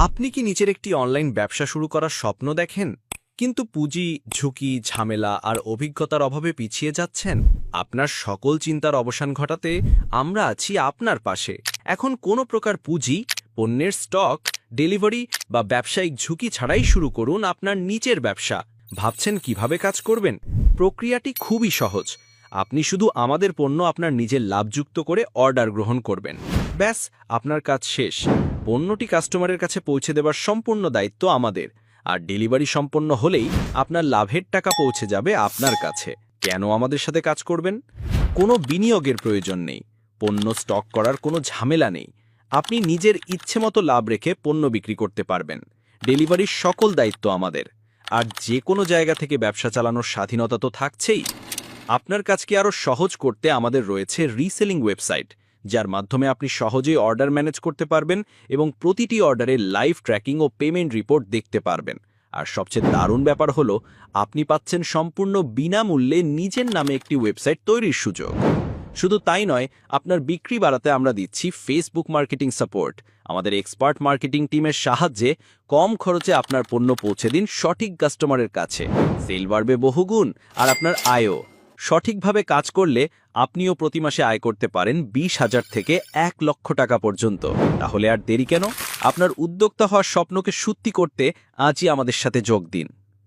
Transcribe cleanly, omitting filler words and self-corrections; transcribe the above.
আপনি কি নিজের একটি অনলাইন ব্যবসা শুরু করার স্বপ্ন দেখেন, কিন্তু পুঁজি, ঝুঁকি, ঝামেলা আর অভিজ্ঞতার অভাবে পিছিয়ে যাচ্ছেন? আপনার সকল চিন্তার অবসান ঘটাতে আমরা আছি আপনার পাশে। এখন কোনো প্রকার পুঁজি, পণ্যের স্টক, ডেলিভারি বা ব্যবসায়িক ঝুঁকি ছাড়াই শুরু করুন আপনার নিজের ব্যবসা। ভাবছেন কিভাবে কাজ করবেন? প্রক্রিয়াটি খুবই সহজ। আপনি শুধু আমাদের পণ্য আপনার নিজের লাভযুক্ত করে অর্ডার গ্রহণ করবেন। ব্যাস, আপনার কাজ শেষ। পণ্যটি কাস্টমারের কাছে পৌঁছে দেবার সম্পূর্ণ দায়িত্ব আমাদের, আর ডেলিভারি সম্পন্ন হলেই আপনার লাভের টাকা পৌঁছে যাবে আপনার কাছে। কেন আমাদের সাথে কাজ করবেন? কোনো বিনিয়োগের প্রয়োজন নেই, পণ্য স্টক করার কোনো ঝামেলা নেই। আপনি নিজের ইচ্ছেমতো লাভ রেখে পণ্য বিক্রি করতে পারবেন। ডেলিভারির সকল দায়িত্ব আমাদের, আর যে কোনো জায়গা থেকে ব্যবসা চালানোর স্বাধীনতা তো থাকছেই। আপনার কাজকে আরও সহজ করতে আমাদের রয়েছে রিসেলিং ওয়েবসাইট, যার মাধ্যমে আপনি সহজেই অর্ডার ম্যানেজ করতে পারবেন এবং প্রতিটি অর্ডারের লাইভ ট্র্যাকিং ও পেমেন্ট রিপোর্ট দেখতে পারবেন। আর সবচেয়ে দারুণ ব্যাপার হলো, আপনি পাচ্ছেন সম্পূর্ণ বিনামূল্যে নিজের নামে একটি ওয়েবসাইট তৈরির সুযোগ। শুধু তাই নয়, আপনার বিক্রি বাড়াতে আমরা দিচ্ছি ফেসবুক মার্কেটিং সাপোর্ট। আমাদের এক্সপার্ট মার্কেটিং টিমের সাহায্যে কম খরচে আপনার পণ্য পৌঁছে দিন সঠিক কাস্টমারের কাছে। সেল বাড়বে বহুগুণ, আর আপনার আয়ও। সঠিকভাবে কাজ করলে আপনিও প্রতি মাসে আয় করতে পারেন 20,000 থেকে 1,00,000 টাকা পর্যন্ত। তাহলে আর দেরি কেন? আপনার উদ্যোক্তা হওয়ার স্বপ্নকে সত্যি করতে আজই আমাদের সাথে যোগ দিন।